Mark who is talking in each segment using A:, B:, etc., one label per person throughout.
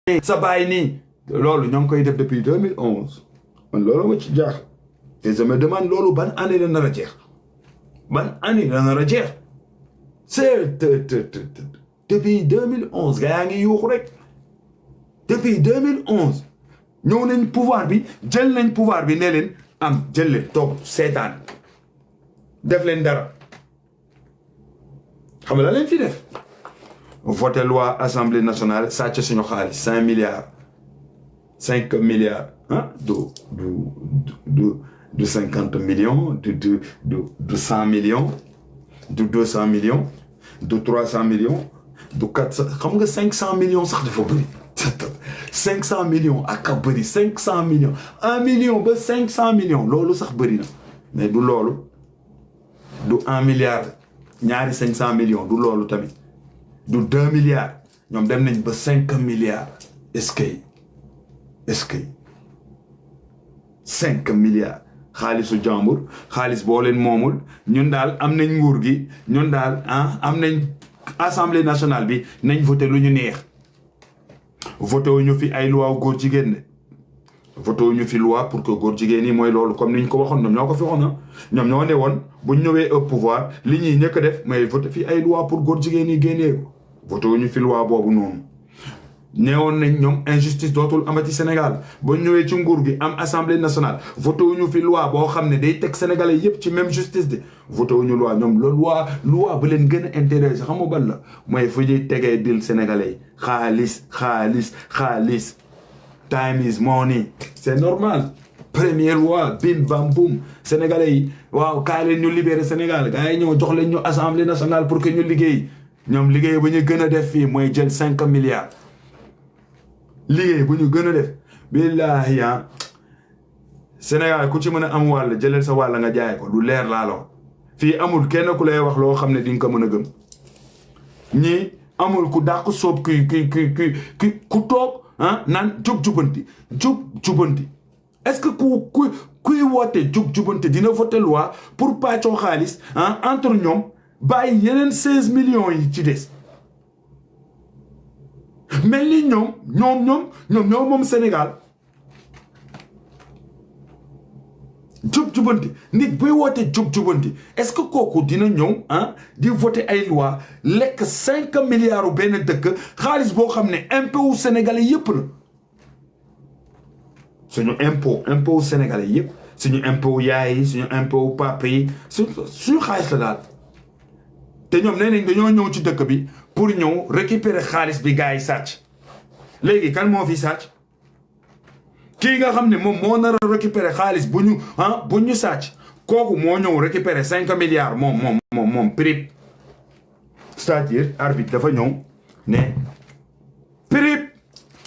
A: sa baay nii loolu ñoo ngi koy def depuis 2011 man loolu ma ci jaax te je me demande loolu ban année la nar a jeex ban année la nar a jeex c'est depuis 2011 gars yaa ngi yuuxu rek depuis 2011 ñëw nañ pouvoir bi jël nañ pouvoir bi ne leen am jël leen toog seetaan def leen dara xam nga la leen fi def voté loi assemblée nationale sàcc suñu xaalis 5 milliards hein de 50 millions de 100 millions de 200 millions de 300 millions de 400 xam nga 500 millions sax dafa bëri 500 millions ak a bëri 500 millions 1 million ba 500 millions loolu sax bëri na mais du loolu du 1 milliard ñaari 500 millions du loolu tamit du 2 milliards ñoom dem nañ ba 5 milliards est-ce que 5 milliards xaalisu jàmbur xaalis boo leen moomul ñun daal am nañ nguur gi ñun daal am nañ assemblée nationale bi nañ voté lu ñu neex voté wu ñu fi ay loi góor jigéen de voté wu ñu fi loi pour que góor jigéen yi mooy loolu comme ni ñu ko waxoon ñoom ñoo ko fi waxoon ñoom ñoo ne woon bu ñu ñëwee au pouvoir li ñuy ñëkk def mais voté fi ay loi pour góor jigéen yi génnee ko voté wu ñu fi loi boobu noonu neewoon nañ ñoom injustice dootul amati Sénégal ba ñëwee ci nguur gi am assemblée nationale voté wu ñu fi loi boo xam ne day teg sénégalais yépp ci même justice de voté wu ñu loi ñoom loolu loi bu leen gën a intéressé xam nga ban la mooy fu ñuy tegee dil sénégalais yi xaalis time is money c'est normal première loi bim bam boum sénégalais yi waaw kaay leen ñu libérer Sénégal gars yi ñëw jox leen ñu assemblée nationale pour que ñu liggéey ñoom liggéey bu ñu gën a def fii mooy jël 5 milliards liggéey bu ñu gën a def billahi Sénégal ku ci mën a am wàll jëleel sa wàll nga jaay ko lu leer laa la fii amul kenn ku lay wax loo xam ne di nga ko mën a gëm ñii amul ku dàq soob ku toog naan jub-jubanti est-ce que kuy woote jub-jubanti dina voter loi pour pàccoo xaalis entre ñoom bàyyi yeneen 16 millions yi ci des mel ni ñoom moom Sénégal jub-jubanti nit buy woote jub-jubanti est-ce que kooku dina ñëw di voter ay loi lekk 5 milliards benn dëkk xaalis boo xam ne impôt wu sénégalais yépp la suñu impôt sénégalais yépp suñu impôt yaay yi suñu impôt papa yi suñu xaalis la daal te ñoom nee nañ dañoo ñëw ci dëkk bi pour ñëw récupérer xaalis bi gars yi sàcc léegi kan moo fi sàcc kii nga xam ne moom moo nar a récupérer xaalis bu ñu sàcc kooku moo ñëw récupérer 5 milliards moom prip c'est-à-dire arbitre dafa ñëw ne prip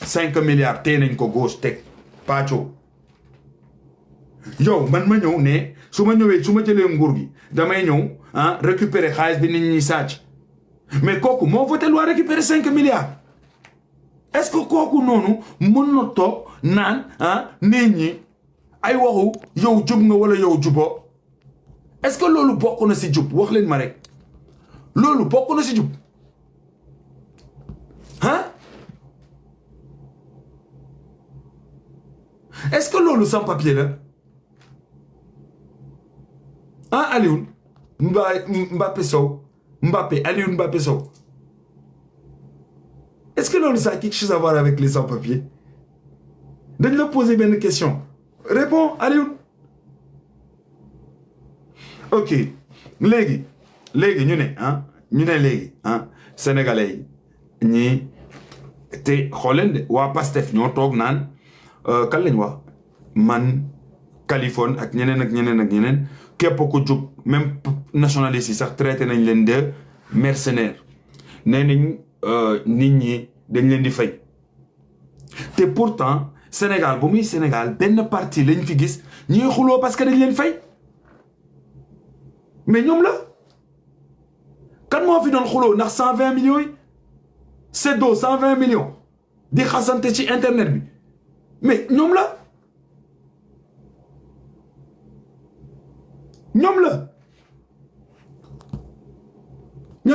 A: 5 milliards tee nañ ko gauche teg pàccoo yow man ma ñëw ne su ma jëlee nguur gi damay ñëw récupérer xaalis bi nit ñi sàcc mais kooku moo voté loi récupérer 5 milliards est-ce que kooku noonu mën na toog naan nit ñi ay waxu yow jub nga wala yow juboo est-ce que loolu bokk na si jub wax leen ma rek loolu bokk na si jub est-ce que loolu sans papier la Alioune Alioune Mbappé Sow est-ce que loolu ça a quelque chose à voir avec les sans-papiers dañ la poser benn question réponds Alioune ok léegi ñu ne léegi sénégalais yi ñii te xooleen de waa Pastef ñoo toog naan kan lañ wax man Californie ak ñeneen képp ku jub même nationalistes yi sax traité nañ leen de mercenaires nee nañ nit ñi dañ leen di fay te pourtant Sénégal bu muy Sénégal benn parti lañ fi gis ñuy xuloo parce que dañ leen fay mais ñoom la kan moo fi doon xuloo ndax 120 millions yi seddoo 120 millions di xasante ci internet bi mais ñoom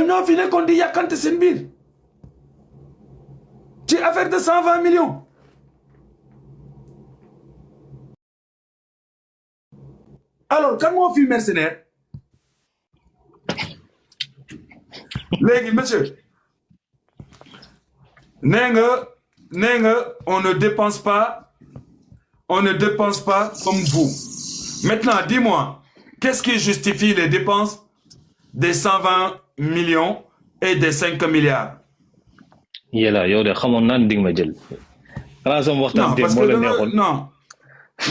A: ñoo fi nekkoon di yàkkante seen biir ci affaire de 120 millions. Alors quand moo fi mercenaire léegi monsieur nee nga on ne dépense pas comme vous. Maintenant dis-moi, qu'est-ce qui justifie les dépenses des 120 millions et des 5 milliards?
B: Yéla yow de xamoon naa dig ma jël.
A: Non, parce que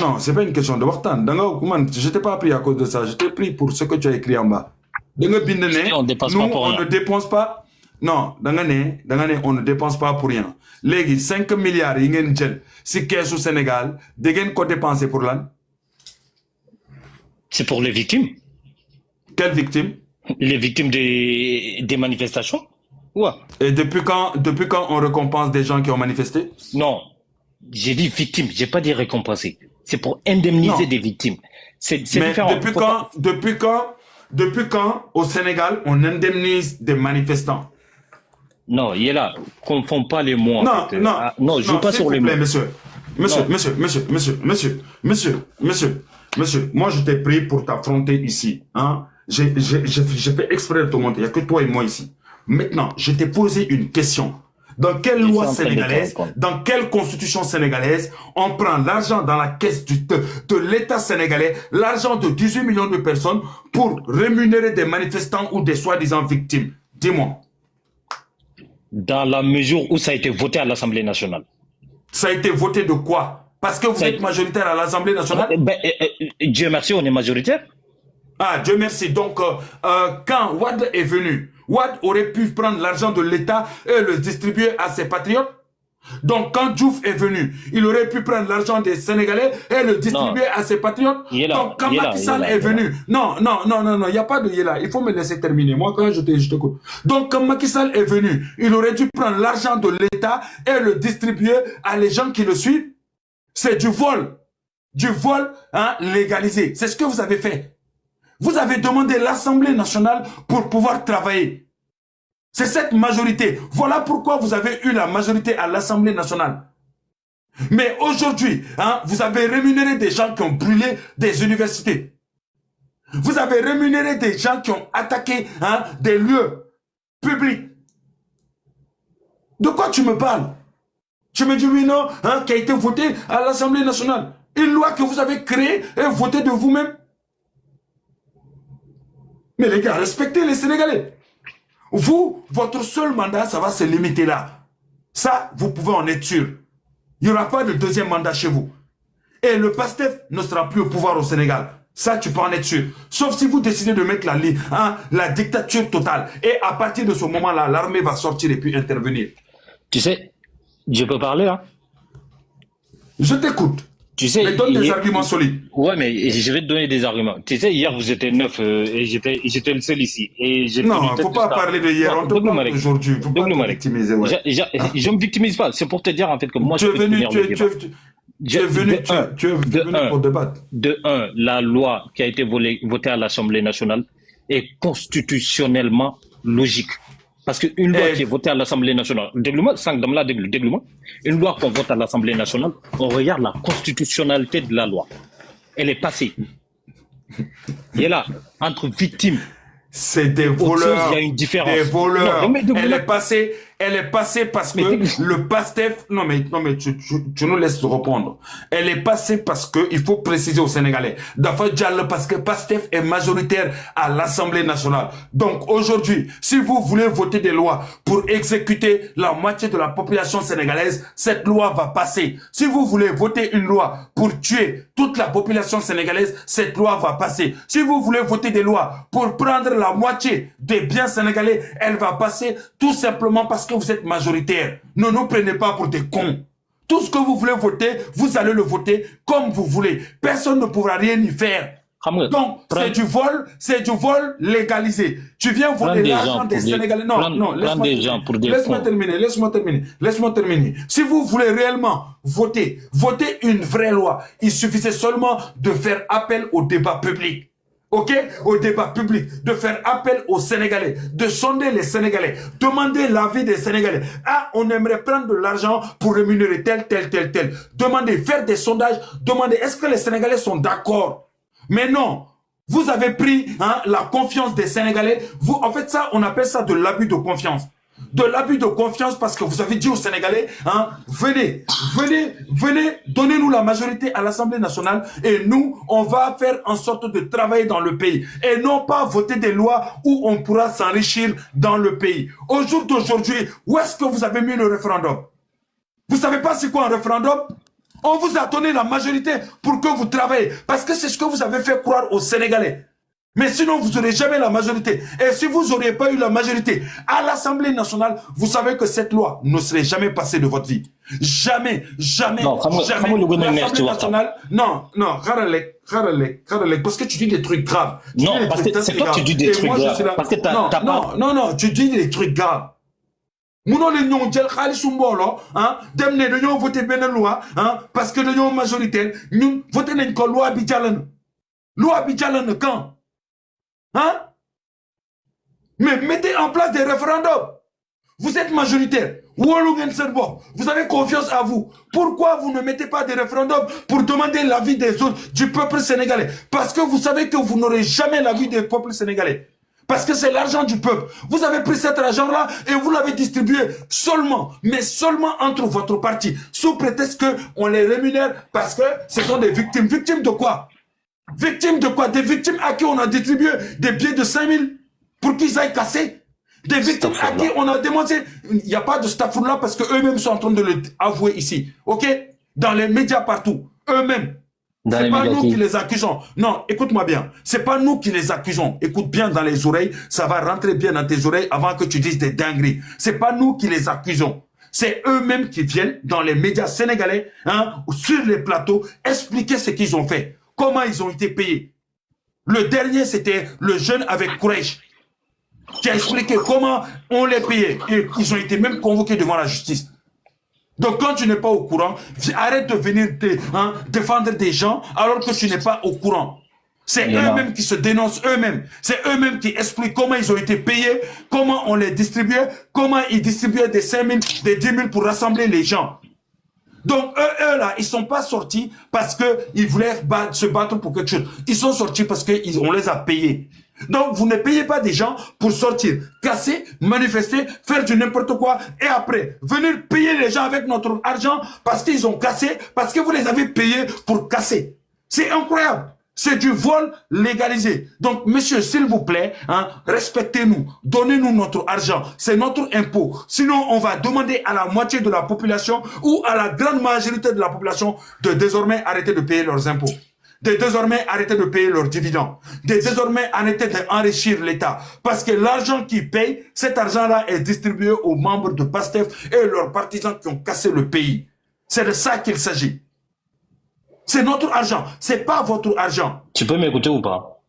A: non, c'est pas une question de waxtaan. Je t'ai pas pris à cause de ça. Je t'ai pris pour ce que tu as écrit en bas. Nous, on ne dépense pas. Non, on ne dépense pas pour rien. Les 5 milliards, si qu'est-ce au Sénégal, qu'on dépense pour l'an?
B: C'est pour les victimes.
A: Quelles victimes?
B: Les victimes des manifestations. Ouais.
A: Et depuis quand on récompense des gens qui ont manifesté?
B: Non, j'ai dit victimes, j'ai pas dit récompenser. C'est pour indemniser des victimes. C'est différent.
A: Depuis quand au Sénégal on indemnise des manifestants?
B: Non, il est là. Confond pas les mots.
A: Non,
B: je joue pas sur les mots.
A: Monsieur, moi je t'ai pris pour t'affronter ici. Hein? J'ai fait exprès de te montrer. Il n'y a que toi et moi ici. Maintenant, je t'ai posé une question. Dans quelle loi sénégalaise, dans quelle constitution sénégalaise, on prend l'argent dans la caisse de l'État sénégalais, l'argent de 18 millions de personnes pour rémunérer des manifestants ou des soi-disant victimes? Dis-moi.
B: Dans la mesure où ça a été voté à l'Assemblée nationale.
A: Ça a été voté de quoi? Parce que vous êtes majoritaire à l'Assemblée nationale?
B: Dieu merci, on est majoritaire.
A: Ah, Dieu merci. Donc, quand Wade est venu, Wade aurait pu prendre l'argent de l'État et le distribuer à ses patriotes. Donc, quand Diouf est venu, il aurait pu prendre l'argent des Sénégalais et le distribuer à ses patriotes. Donc, quand Macky Sall est venu, non, il n'y a pas de Yéla. Il faut me laisser terminer. Moi, quand je t'écoute. Donc, quand Macky Sall est venu, il aurait dû prendre l'argent de l'État et le distribuer à les gens qui le suivent. C'est du vol. Du vol, hein, légalisé. C'est ce que vous avez fait. Vous avez demandé l'Assemblée nationale pour pouvoir travailler. C'est cette majorité. Voilà pourquoi vous avez eu la majorité à l'Assemblée nationale. Mais aujourd'hui, hein, vous avez rémunéré des gens qui ont brûlé des universités. Vous avez rémunéré des gens qui ont attaqué, hein, des lieux publics. De quoi tu me parles? Tu me dis oui, non, hein, qui a été voté à l'Assemblée nationale. Une loi que vous avez créée et votée de vous-même. Mais les gars, respectez les Sénégalais. Vous, votre seul mandat, ça va se limiter là. Ça, vous pouvez en être sûr. Il n'y aura pas de deuxième mandat chez vous. Et le PASTEF ne sera plus au pouvoir au Sénégal. Ça, tu peux en être sûr. Sauf si vous décidez de mettre la dictature totale. Et à partir de ce moment-là, l'armée va sortir et puis intervenir.
B: Tu sais, je peux parler, hein?
A: Je t'écoute.
B: Tu sais,
A: mais donne des arguments solides.
B: Ouais, mais je vais te donner des arguments. Tu sais, hier, vous étiez 9 et j'étais le seul ici. Et
A: non, il ne faut pas parler de hier. On te parle d'aujourd'hui. Il ne faut pas te victimiser. Ouais.
B: Je ne me victimise pas. C'est pour te dire, en fait, que moi,
A: tu es venu pour débattre.
B: De un, la loi qui a été votée à l'Assemblée nationale est constitutionnellement logique. Parce qu'une loi qui est votée à l'Assemblée nationale, une loi qu'on vote à l'Assemblée nationale, on regarde la constitutionnalité de la loi. Elle est passée. Et là, entre victimes,
A: c'est des voleurs.
B: Il y a une différence.
A: Des voleurs. Non, elle est passée parce que le PASTEF, non mais tu nous laisses répondre. Elle est passée parce que, il faut préciser aux Sénégalais, parce que PASTEF est majoritaire à l'Assemblée nationale. Donc aujourd'hui, si vous voulez voter des lois pour exécuter la moitié de la population sénégalaise, cette loi va passer. Si vous voulez voter une loi pour tuer toute la population sénégalaise, cette loi va passer. Si vous voulez voter des lois pour prendre la moitié des biens sénégalais, elle va passer tout simplement parce que vous êtes majoritaire. Ne nous prenez pas pour des cons. Tout ce que vous voulez voter, vous allez le voter comme vous voulez. Personne ne pourra rien y faire. Donc, c'est du vol légalisé. Tu viens voler l'argent des Sénégalais. Non, laisse-moi terminer. Si vous voulez réellement voter une vraie loi, il suffisait seulement de faire appel au débat public. ok, au débat public, de faire appel aux Sénégalais, de sonder les Sénégalais, demander l'avis des Sénégalais. Ah, on aimerait prendre de l'argent pour rémunérer tel. Demander, faire des sondages, demander, est-ce que les Sénégalais sont d'accord? Mais non, vous avez pris la confiance des Sénégalais. Vous, en fait, ça, on appelle ça de l'abus de confiance. De l'abus de confiance parce que vous avez dit aux Sénégalais, venez, donnez-nous la majorité à l'Assemblée nationale et nous, on va faire en sorte de travailler dans le pays et non pas voter des lois où on pourra s'enrichir dans le pays. Au jour d'aujourd'hui, où est-ce que vous avez mis le référendum? Vous savez pas c'est quoi un référendum? On vous a donné la majorité pour que vous travaillez parce que c'est ce que vous avez fait croire aux Sénégalais. Mais sinon, vous n'aurez jamais la majorité. Et si vous n'auriez pas eu la majorité à l'Assemblée nationale, vous savez que cette loi ne serait jamais passée de votre vie. Jamais. Non, l'Assemblée nationale, non, parce que tu dis des trucs graves.
B: Non, parce que c'est toi qui dis des trucs graves. Parce que
A: non, tu dis des trucs graves. Nous les ñoo jël xaalisu mbolo dem ne dañoo voter benn loi parce que dañoo majoritaire ñun voter nañ ko loi bi jàll na quand mais mettez en place des référendums. Vous êtes majoritaire. Vous avez confiance à vous. Pourquoi vous ne mettez pas des référendums pour demander l'avis des autres, du peuple sénégalais? Parce que vous savez que vous n'aurez jamais l'avis des peuples sénégalais. Parce que c'est l'argent du peuple. Vous avez pris cet argent-là et vous l'avez distribué seulement entre votre parti, sous prétexte qu'on les rémunère parce que ce sont des victimes. Victimes de quoi? Victimes de quoi? Des victimes à qui on a distribué des billets de 5 000 pour qu'ils aillent casser. Des victimes à qui on a demandé. Il n'y a pas de staff-là parce qu'eux-mêmes sont en train de le avouer ici. Ok? Dans les médias partout. Eux-mêmes. C'est pas nous qui les accusons. Non, écoute-moi bien. C'est pas nous qui les accusons. Écoute bien dans les oreilles. Ça va rentrer bien dans tes oreilles avant que tu dises des dingueries. C'est pas nous qui les accusons. C'est eux-mêmes qui viennent dans les médias sénégalais, sur les plateaux, expliquer ce qu'ils ont fait. Comment ils ont été payés. Le dernier, c'était le jeune avec Kourèche qui a expliqué comment on les payait. Et ils ont été même convoqués devant la justice. Donc quand tu n'es pas au courant, arrête de venir défendre des gens alors que tu n'es pas au courant. C'est eux-mêmes qui se dénoncent eux-mêmes. C'est eux-mêmes qui expliquent comment ils ont été payés, comment on les distribuait, comment ils distribuaient des 5 000, des 10 000 pour rassembler les gens. Donc eux là, ils sont pas sortis parce que ils voulaient se battre pour quelque chose. Ils sont sortis parce que on les a payés. Donc vous ne payez pas des gens pour sortir, casser, manifester, faire du n'importe quoi et après venir payer les gens avec notre argent parce qu'ils ont cassé, parce que vous les avez payés pour casser. C'est incroyable. C'est du vol légalisé. Donc, monsieur, s'il vous plaît, respectez-nous. Donnez-nous notre argent. C'est notre impôt. Sinon, on va demander à la moitié de la population ou à la grande majorité de la population de désormais arrêter de payer leurs impôts. De désormais arrêter de payer leurs dividendes. De désormais arrêter d'enrichir l'État. Parce que l'argent qu'ils payent, cet argent-là est distribué aux membres de PASTEF et leurs partisans qui ont cassé le pays. C'est de ça qu'il s'agit. C'est notre argent, c'est pas votre argent.
B: Tu peux m'écouter ou pas?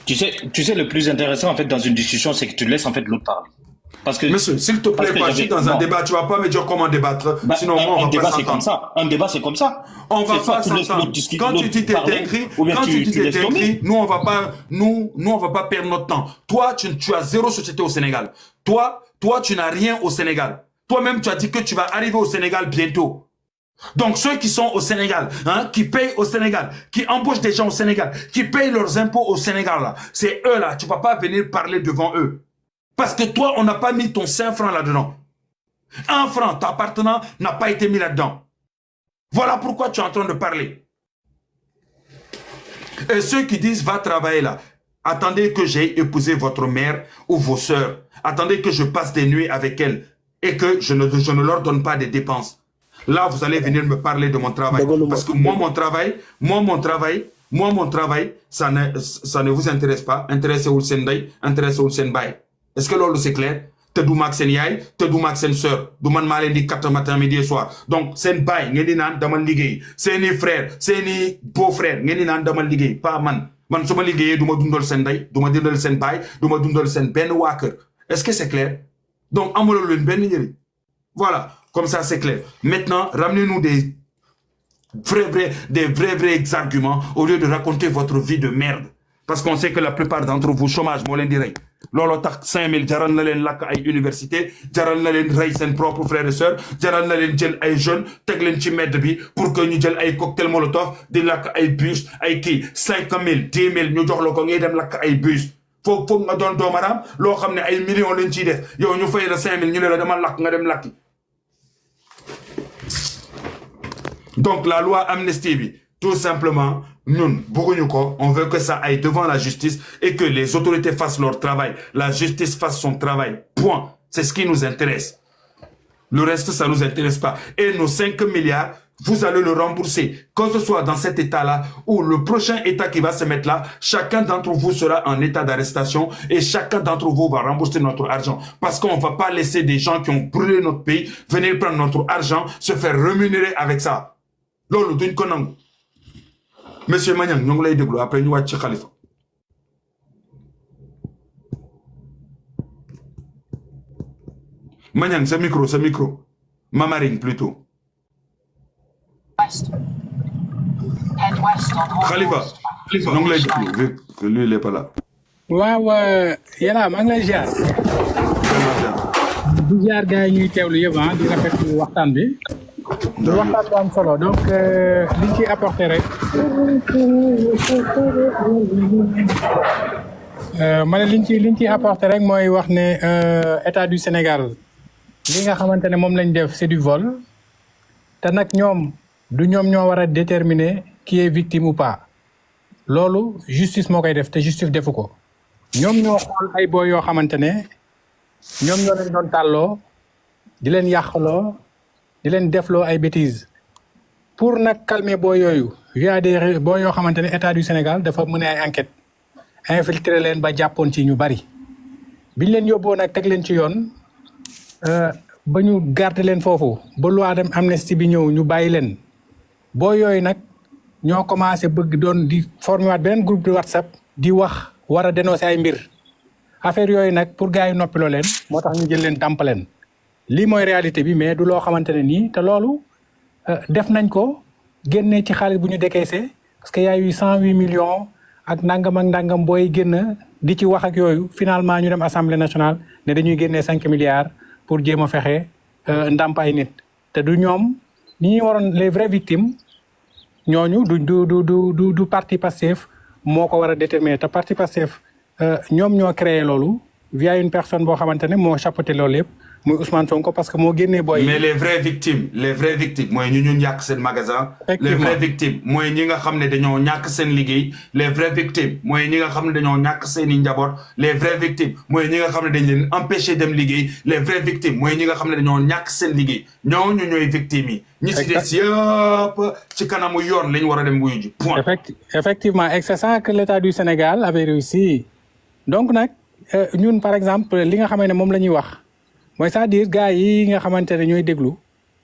B: Tu sais, le plus intéressant en fait dans une discussion, c'est que tu laisses en fait l'autre parler. Parce que
A: monsieur, s'il te plaît, pas dans un débat, tu vas pas me dire comment débattre. Sinon, moi, on va pas s'entendre.
B: Un débat, c'est comme ça.
A: On va pas s'entendre. Quand tu dis tes dingueries, nous, on va pas perdre notre temps. Toi, tu as zéro société au Sénégal. Toi, tu n'as rien au Sénégal. Toi-même, tu as dit que tu vas arriver au Sénégal bientôt. Donc ceux qui sont au Sénégal, qui payent au Sénégal, qui embauchent des gens au Sénégal, qui payent leurs impôts au Sénégal, là, c'est eux là, tu vas pas venir parler devant eux. Parce que toi, on n'a pas mis ton 5 francs là-dedans. 1 franc t'appartenant n'a pas été mis là-dedans. Voilà pourquoi tu es en train de parler. Et ceux qui disent va travailler là, attendez que j'ai épousé votre mère ou vos sœurs. Attendez que je passe des nuits avec elles et que je ne leur donne pas des dépenses. Là, vous allez venir me parler de mon travail. Parce que moi, mon travail, ça ne vous intéresse pas. Intéressez-vous le Sendai, intéressez-vous le Senbai. Est-ce que l'autre c'est clair? Te du mak sen yaay, te du mak sen sœur. Du man maa leen di 4 matin, midi et soir. Donc, sen bay, ngeen di naan dama liggéey. Seeni frère, seeni beau-frère, ngeen di naan dama liggéey. Pas man. Man su ma liggéeyee du ma dundal sen day, du ma dundal sen bay, du ma dundal sen benn waa kër. Est-ce que c'est clair? Donc, amuloo leen benn njëriñ. Voilà. Comme ça, c'est clair. Maintenant, ramenez-nous des des vrais arguments au lieu de raconter votre vie de merde. Parce qu'on sait que la plupart d'entre vous, chômage, moo leen di rey. Looloo tax 5000 jaral na leen lakk ay université, jaral na leen rey seen propre frères et sœurs, jaral na leen jël ay jeunes, teg leen ci mbedd bi pour que ñu jël ay cocktail molotov, di lakk ay bus, ay kii 5000, 10 000 ñu jox la ko ngay dem lakk ay bus. Foog nga doon doomaram loo xam ne ay millions lañ ciy def yow ñu fay la 5000 ñu ne la dama lakk nga dem lakki. Donc la loi amnistie, tout simplement, nous, on veut que ça aille devant la justice et que les autorités fassent leur travail. La justice fasse son travail. Point. C'est ce qui nous intéresse. Le reste, ça nous intéresse pas. Et nos 5 milliards, vous allez le rembourser. Que ce soit dans cet état-là ou le prochain état qui va se mettre là, chacun d'entre vous sera en état d'arrestation et chacun d'entre vous va rembourser notre argent. Parce qu'on va pas laisser des gens qui ont brûlé notre pays venir prendre notre argent, se faire rémunérer avec ça. Lolo duñ ko nangu. Monsieur Magnang ñu ngi lay déglu après ñu wàcc ci Khalifa. Magnang sa micro. Mamaring plutôt. Khalifa ñu ngi lay déglu vu que lui il est pas là.
C: waaw yàlla maa ngi lay ziar. di ziar gars yi ñuy teewlu yëpp di rafetlu waxtaan bi. waxtaan bu am solo donc liñ ciy apporté rek ma ne liñ ciy apporté rek mooy wax ne état du Sénégal li nga xamante ne moom lañ def c'est du vol te nag ñoom ñoo war a déterminer qui est victime ou pas loolu justice moo koy def te justice defu ko ñoom ñoo xool ay boy yoo xamante ne ñoom ñoo leen doon tàlloo di leen yàqloo di leen defloo ay bêtises pour nag calmer boo yooyu via des boo yoo xamante ne état du Sénégal dafa mën ay enquête infiltrer leen ba jàppoon ci ñu bari biñ leen yóbboo nag teg leen ci yoon ba ñu garder leen foofu ba loi dem amnistie bi ñëw ñu bàyyi leen boo yooyu nag ñoo commencé bëgg doon di former waat beneen groupe de WhatsApp di wax war a dénoncer ay mbir affaire yooyu nag pour gars yi noppiloo leen moo tax ñu jël leen dàmp leen lii mooy réalité bi mais du loo xamante ne nii te loolu def nañ ko génne ci xaalis bu ñu décaissé parce que y a eu 108 millions ak nangam booy génn di ci wax ak yooyu finalement ñu dem assemblée nationale ne dañuy génnee 5 milliards pour jéem a fexe ndàmp ay nit te du ñoom ñi ñuy waroon les vraies victimes ñooñu du parti Pastef moo ko war a déterminer te parti Pastef ñoom ñoo créé loolu via une personne boo xamante ne moo chapeauté loolu yëpp. muy Ousmane Sonko parce que moo génnee boy.
A: mais les vraies victimes mooy ñu ñàkk seen magasin. les vraies victimes mooy ñi nga xam ne dañoo ñàkk seen liggéey. les vraies victimes mooy ñi nga xam ne dañoo ñàkk seen i njaboot. les vraies victimes mooy ñi nga xam ne dañ leen empêché dem liggéey. les vraies victimes mooy ñi nga xam ne dañoo ñàkk seen liggéey ñooñu ñooy victimes yi. ñi si des yëpp ci kanamu yoon lañ war a dem wuyu ji point.
C: effectivement et c'est ça que l'État du Sénégal avait réussi donc nag ñun par exemple li nga xam ne moom la ñuy wax. mooy c'est-à-dire gars yi nga xamante ne ñooy déglu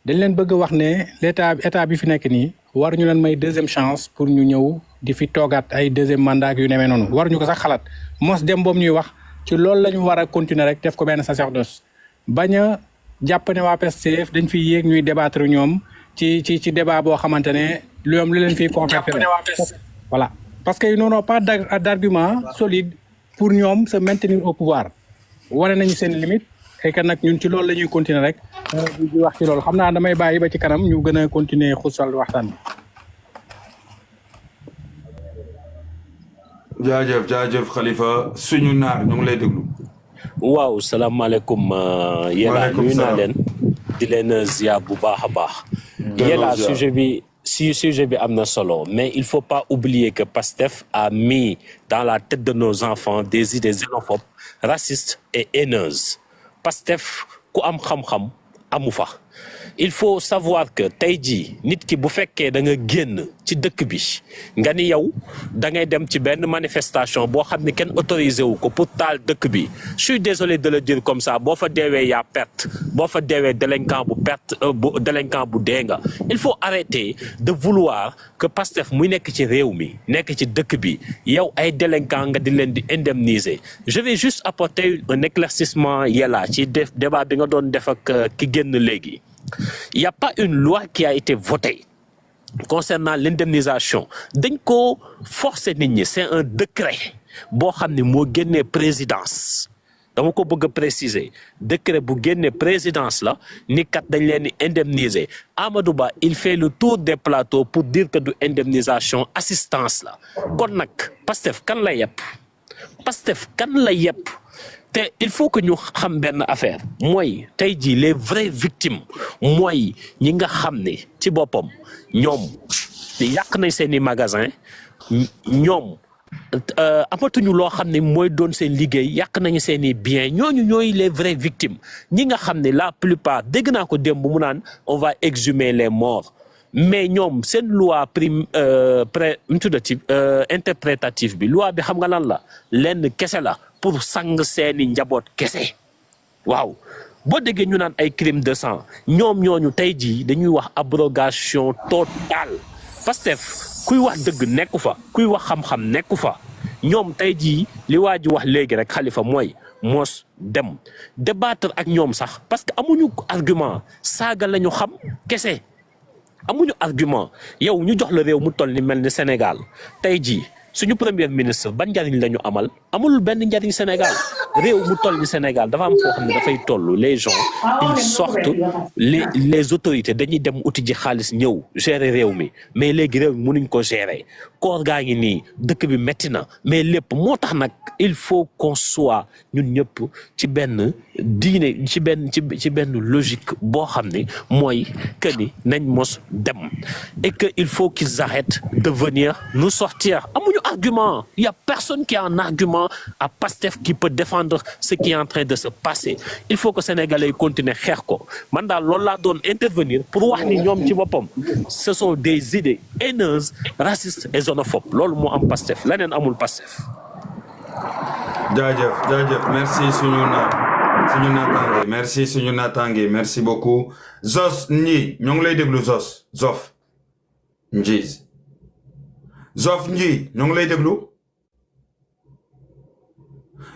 C: dañ leen bëgg wax ne état bi fi nekk nii war ñu leen may deuxième chance pour ñu ñëw di fi toogaat ay deuxième mandat yu nemee noonu war ñu ko sax xalaat mos dem boobu ñuy wax ci loolu la ñu war a continuer rek def ko benn sacerdoce bañ a jàpp ne waa PSTF dañ fiy yéeg ñuy débattre ñoom ci débat boo xamante ne lu leen fiy conféré voilà parce que ils n'ont pas d'argument solide pour ñoom se maintenir au pouvoir wane nañu seen limite et que nag ñun ci loolu la ñuy continuer rek di wax ci loolu xam naa damay bàyyi ba ci kanam ñu gën a continuer xusal waxtaan
A: bi. jaajëf Khalifa suñu naar ñu ngi lay déglu.
D: waaw salaamaaleykum. yéen nuyu naa leen di leen ziar bu baax a baax. yéen sujet bi am na solo mais il faut pas oublier que Pastef a mis dans la tête de nos enfants des idées xénophobes, racistes et haineuses. Pastef ku am xam-xam amu fa il faut savoir que tey jii nit ki bu fekkee da nga génn ci dëkk bi nga ni yow da ngay dem ci benn manifestation boo xam ne kenn autorisé wu ko pour taal dëkk bi je suis désolé de le dire comme ça boo fa deewee yaa perte boo fa deewee délinquant bu dee nga il faut arrêter de vouloir que Pastef muy nekk ci réew mi nekk ci dëkk bi yow ay délinquant nga di leen di indemniser je vais juste apporter un éclaircissement yella ci débat bi nga doon def ak ki génn léegi. Il n'y a pas une loi qui a été votée concernant l'indemnisation dañ ko forcer nit ñi c'est un décret boo xam ne moo génnee présidence dama ko bëgg a préciser décret bu génnee présidence la ni kat dañ leen di indemniser Amadou Ba il fait le tour des plateaux pour dire que du indemnisation assistance la kon nag Pastef kan la yepp te il faut que ñu xam benn affaire mooy tey jii les vraies victimes mooy ñi nga xam ne ci boppam ñoom yàq nañ seeni magasin ñoom amatuñu loo xam ne mooy doon seen liggéey yàq nañu seeni biens ñooñu ñooy les vraies victimes ñi nga xam ne la plupart dégg naa ko démb mu naan on va exhumer les morts mais ñoom seen loi interprétative bi loi bi xam nga lan la lenn kese la pour sang seeni njaboot kese waaw boo déggee ñu naan ay crime de sang ñoom ñooñu tey jii dañuy wax abrogation totale Pastef kuy wax dëgg nekku fa kuy wax xam-xam nekku fa ñoom tey jii li waa ji wax léegi rek Khalifa mooy moos dem débattre ak ñoom sax parce que amuñu argument saaga lañu xam kese amuñu argument yow ñu jox la réew mu toll ni mel ni Sénégal tey jii suñu premier ministre ban njariñ la ñu amal amul benn njariñ Sénégal réew mu toll ni Sénégal dafa am foo xam ne dafay toll les gens ils sortent les autorités dañuy dem uti ji xaalis ñëw gérer réew mi mais léegi réew mi mënuñ ko gérer koor gaa ngi nii dëkk bi metti na mais lépp moo tax nag il faut qu'on soit ñun ñëpp ci benn diine ci benn logique boo xam ne mooy que ni nañ mos dem et que il faut qu'ils arrêtent de venir nous sortir amuñu argument il y a personne qui a un argument à Pastef qui peut défendre ce qui est en train de se passer il faut que sénégalais yi continuer xeex ko man daal loolu laa doon intervenir pour wax ni ñoom ci boppam ce sont des idées haineuses racistes et xénophobes loolu moo am Pastef leneen amul Pastef.
A: jaajëf merci suñu naataange merci suñu naataange merci beaucoup Zos Nji ñoo ngi lay déglu Zof Nji ñoo ngi lay déglu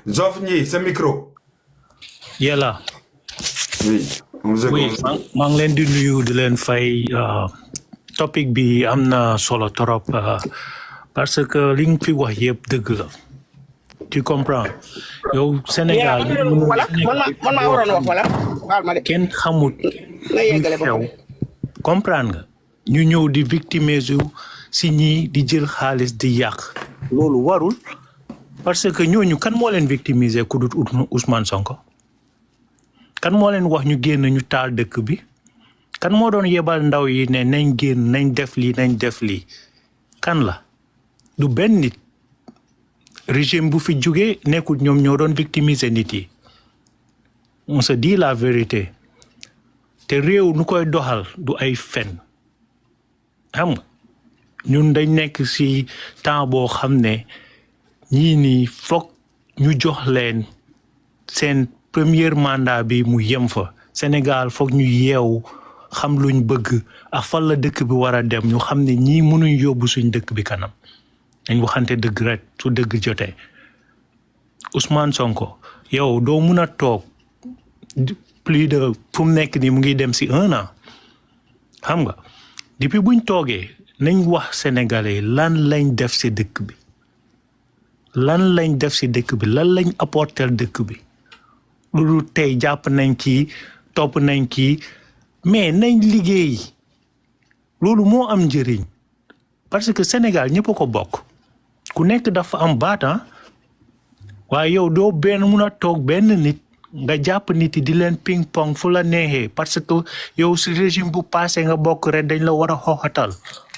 A: Zof Nji sa micro.
E: yàlla.
A: oui
E: maa ngi leen di nuyu di leen fay topic bi am na solo trop parce que li nga fi wax yëpp dëgg la tu comprends yow Sénégal
F: man maa waroon wax wala baal ma de
E: kenn xamut xew comprendre nga ñu ñëw di victimiser si ñii di jël xaalis di yàq loolu warul parce que ñooñu kan moo leen victimiser ku dut Ousmane Sonko kan moo leen wax ñu génn ñu taal dëkk bi kan moo doon yebal ndaw yi ne nañ génn nañ def lii kan la du benn nit régime bu fi jógee nekkul ñoom ñoo doon victimiser nit yi on se dit la vérité te réew nu koy doxal du ay fen xam nga ñun dañ nekk ci temps boo xam ne ñii nii foog ñu jox leen seen premier mandat bi mu yem fa Sénégal foog ñu yeewu xam luñ bëgg ak fan la dëkk bi war a dem ñu xam ne ñii mënuñ yóbbu suñ dëkk bi kanam dañ waxante dëgg rek su dëgg jotee Ousmane Sonko yow doo mun a toog plus de fu mu nekk nii mu ngi dem ci 1 an xam nga depuis buñ toogee nañ wax sénégalais lan lañ def ci dëkk bi lan lañ apporter dëkk bi loolu tey jàpp nañ kii topp nañ kii mais nañ liggéey loolu moo am njëriñ parce que Sénégal ñëpp a ko bokk ku nekk dafa am baat waaye yow doo mun a toog benn nit nga jàpp nit yi di leen ping pong fu la neexee parce que yow si régime bu passé nga bokk rek dañ la war a xooxatal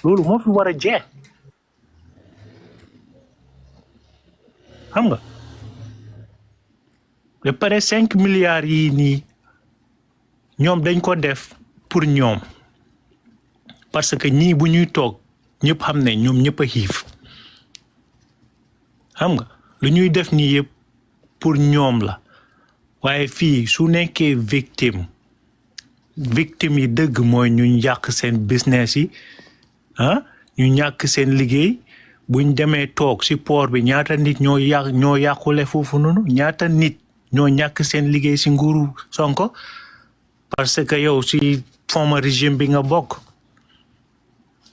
E: loolu moo fi war a jeex xam nga ba pare 5 milliards yi nii ñoom dañ ko def pour ñoom parce que ñii bu ñuy toog ñëpp xam ne ñoom ñëpp a xiif xam nga lu ñuy def nii yëpp pour ñoom la waaye fii su nekkee victime yi dëgg mooy ñu yàq seen business yi ñu ñàkk seen liggéey buñ demee toog ci port bi ñaata nit ñoo yàqule foofu noonu ñaata nit ñoo ñàkk seen liggéey ci nguuru Sonko parce que yow ci former régime bi nga bokk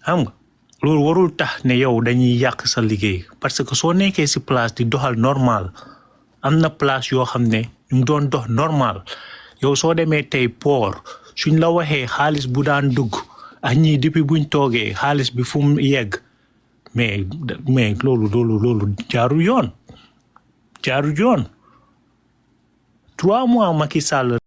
E: xam nga loolu warul tax ne yow dañuy yàq sa liggéey parce que soo nekkee ci place di doxal normal am na place yoo xam ne ñu ngi doon dox normal yow soo demee tey port suñ la waxee xaalis bu daan dugg ak ñii depuis buñ toogee xaalis bi fu mu yegg mais loolu jaarul yoon 3 mois Macky Sall